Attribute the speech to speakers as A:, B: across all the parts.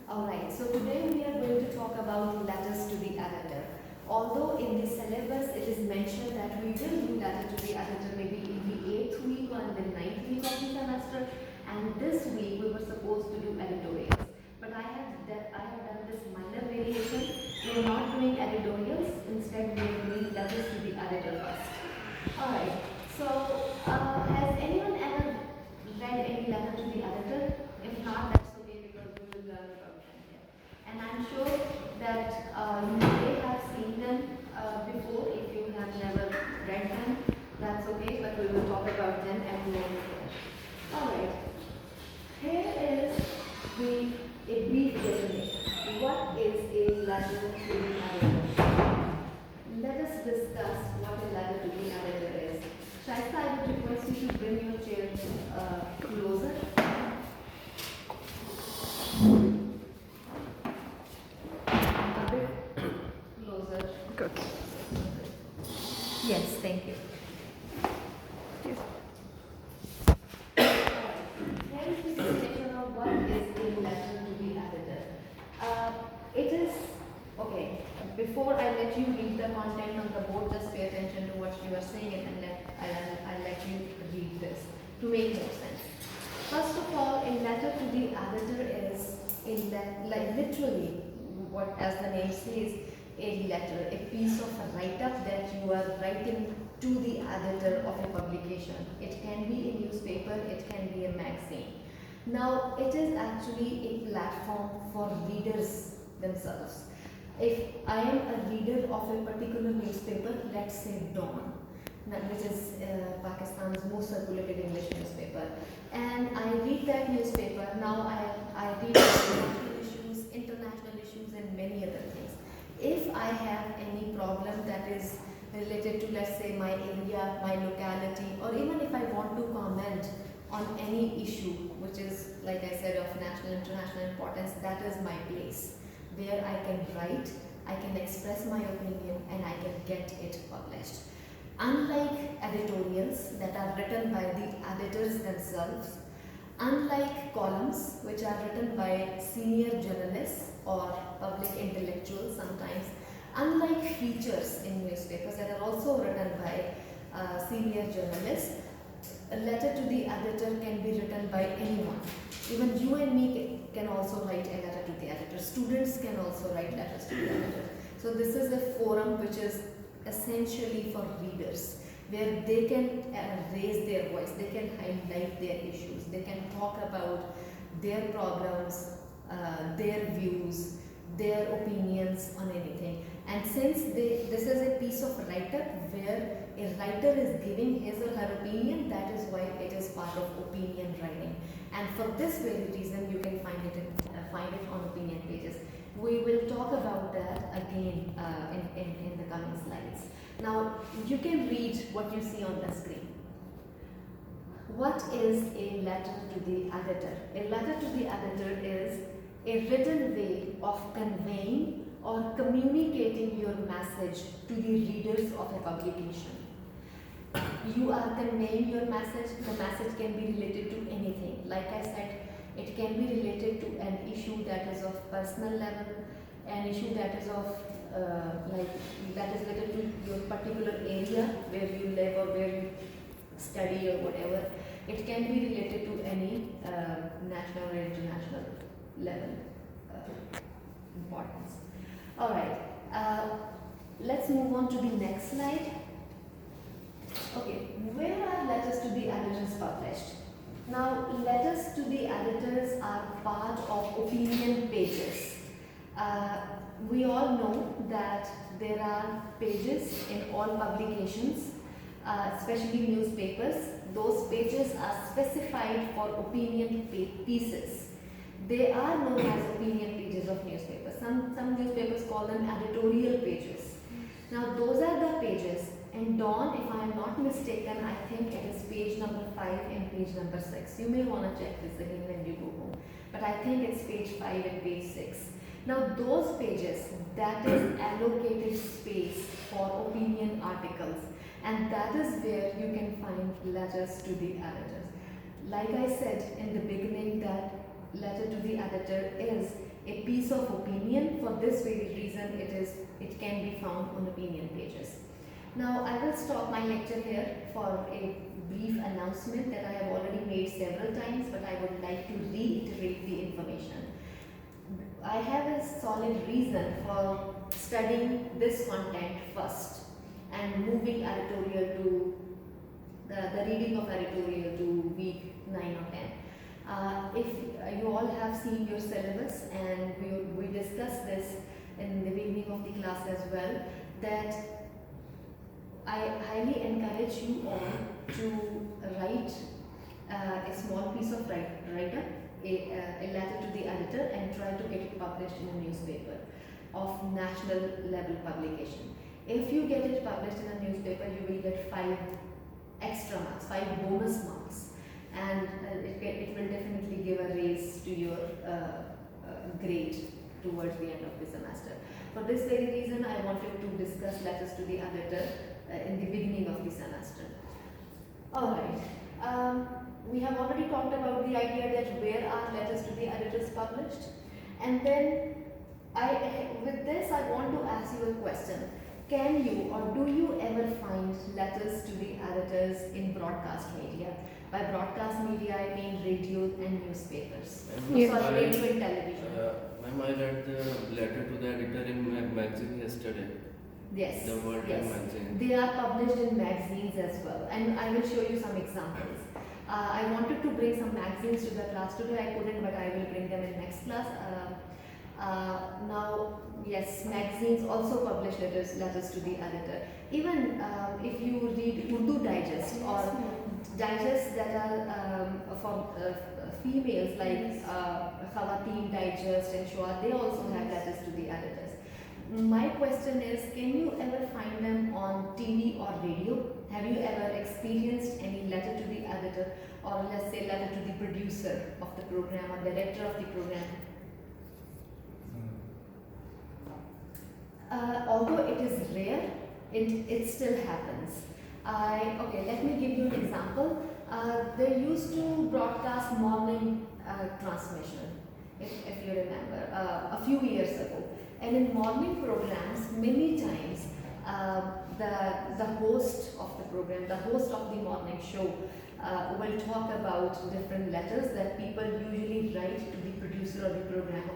A: Alright, so today we are going to talk about letters to the editor. Although in the syllabus it is mentioned that we will do letter to the editor maybe in the 8th week or in the 9th week of the semester, and this week we were supposed to do editorials. But I have done this minor variation. We are not doing editorials, instead we are doing letters to the editor first. Alright, so has anyone ever read any letter to the editor? If not, that's okay because we will learn about them here. And I'm sure that you may have seen them before. If you have never read them, that's okay, but we will talk about them at the end here. Alright, here is a brief definition. What is a letter to the editor? Let us discuss what a letter to the editor is. Shaista, I would request you to bring your chair closer. A bit closer.
B: Good.
A: Yes, thank you.
B: Yes.
A: Here is the definition of what is a letter to the editor. It is, okay, before I let you read the content on the board, just pay attention to what you are saying and I'll let you read this to make more sense. First of all, a letter to the editor is like literally what as the name says, a letter, a piece of a write-up that you are writing to the editor of a publication. It can be a newspaper, it can be a magazine. Now, it is actually a platform for readers themselves. If I am a reader of a particular newspaper, let's say Dawn, which is Pakistan's most circulated English newspaper, and I read that newspaper, now I read national issues, international issues and many other things. If I have any problem that is related to, let's say, my area, my locality, or even if I want to comment on any issue which is, like I said, of national, international importance, that is my place where I can write, I can express my opinion and I can get it published. Unlike editorials that are written by the editors themselves, unlike columns which are written by senior journalists or public intellectuals sometimes, unlike features in newspapers that are also written by senior journalists, a letter to the editor can be written by anyone. Even you and me can also write a letter to the editor. Students can also write letters to the editor. So this is a forum which is essentially for readers, where they can raise their voice, they can highlight their issues, they can talk about their problems, their views, their opinions on anything. And since this is a piece of write-up where a writer is giving his or her opinion, that is why it is part of opinion writing. And for this very reason, you can find it on opinion pages. We will talk about that again in the coming slides. Now, you can read what you see on the screen. What is a letter to the editor? A letter to the editor is a written way of conveying or communicating your message to the readers of a publication. You are conveying your message. The message can be related to anything. Like I said, it can be related to an issue that is of personal level, an issue that is of that is related to your particular area where you live or where you study or whatever. It can be related to any national or international level importance. Alright, let's move on to the next slide. Okay, where are letters to the editors published? Now, letters to the editors are part of opinion pages. We all know that there are pages in all publications, especially newspapers. Those pages are specified for opinion pieces. They are known as opinion pages of newspapers. Some newspapers call them editorial pages. Now, those are the pages. And Dawn, if I am not mistaken, I think it is page number 5 and page number 6. You may want to check this again when you go home. But I think it's page 5 and page 6. Now those pages, that is allocated space for opinion articles. And that is where you can find letters to the editors. Like I said in the beginning, that letter to the editor is a of opinion. For this very reason, it can be found on opinion pages. Now I will stop my lecture here for a brief announcement that I have already made several times, but I would like to reiterate the information. I have a solid reason for studying this content first and moving editorial to the reading of editorial to week 9 or 10. If you all have seen your syllabus, and we discussed this in the beginning of the class as well, that I highly encourage you all to write a small piece of write-up, a letter to the editor, and try to get it published in a newspaper of national level publication. If you get it published in a newspaper, you will get 5 extra marks, 5 bonus marks, and it will definitely give a raise to your grade towards the end of the semester. For this very reason, I wanted to discuss letters to the editor in the beginning of the semester. Alright, we have already talked about the idea that where are letters to the editors published, and then with this I want to ask you a question. Can you or do you ever find letters to the editors in broadcast media? By broadcast media I mean radio and newspapers.
B: Yes.
A: Sorry, radio and television.
C: Ma'am, I read the letter to the editor in magazine yesterday.
A: Yes.
C: The World
A: yes.
C: magazine.
A: They are published in magazines as well, and I will show you some examples. I wanted to bring some magazines to the class today. I couldn't, but I will bring them in next class. Now, yes, magazines also publish letters to the editor. Even if you read Urdu Digest or digests that are for females like Khawateen Digest and Shua, they also have letters to the editors. My question is, can you ever find them on TV or radio? Have you ever experienced any letter to the editor, or let's say letter to the producer of the program or director of the program? Although it is rare, it still happens. Okay, let me give you an example. They used to broadcast morning transmission, if you remember, a few years ago. And in morning programs, many times, the host of the program, the host of the morning show, will talk about different letters that people usually write to the producer of the program,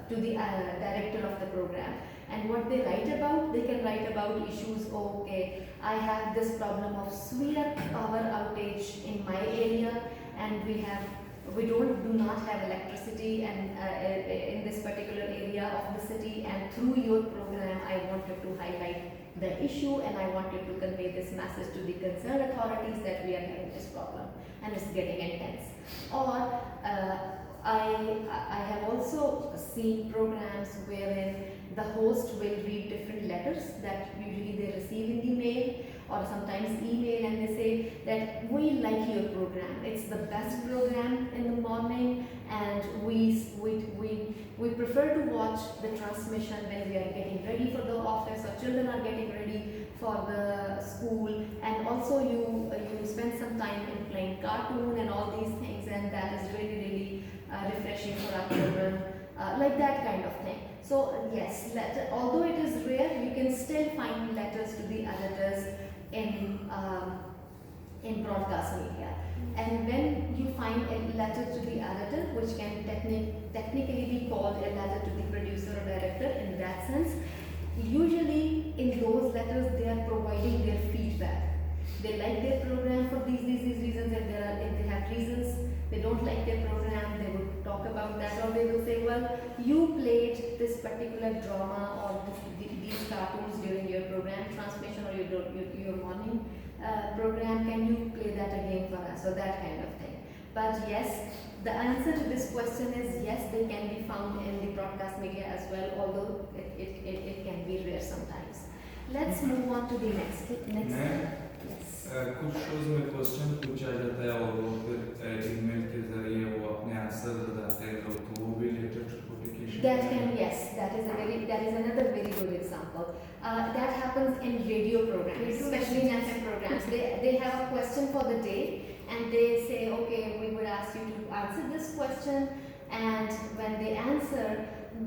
A: to the director of the program. And what they write about, they can write about issues. Okay, I have this problem of severe power outage in my area, and we do not have electricity and in this particular area of the city, and through your program I wanted to highlight the issue, and I wanted to convey this message to the concerned authorities that we are having this problem and it's getting intense. Or I have also seen programs wherein the host will read different letters that usually they receive in the mail or sometimes email, and they say that we like your program, it's the best program in the morning, and we prefer to watch the transmission when we are getting ready for the office or children are getting ready for the school, and also you spend some time in playing cartoon and all these things, and that is really refreshing for our children, like that kind of thing. So yes, although it is rare, you can still find letters to the editors in broadcast media. And when you find a letter to the editor, which can technically be called a letter to the producer or director in that sense, usually in those letters they are providing their feedback. They like their program for these reasons, and if they have reasons they don't like their program, they would talk about that, or they will say, well, you played this particular drama or these cartoons during your program transmission or your morning program, can you play that again for us, or that kind of thing. But yes, the answer to this question is yes, they can be found in the broadcast media as well, although it can be rare sometimes. Let's move on to the next.
D: कुछ shows में question पूछा जाता है और वो फिर email के जरिए वो अपने आंसर बताते हैं लोग, तो वो भी letter to publication.
A: That is another very good example. That happens in radio programs, especially in FM programs. They have a question for the day, and they say, okay, we would ask you to answer this question and when they answer,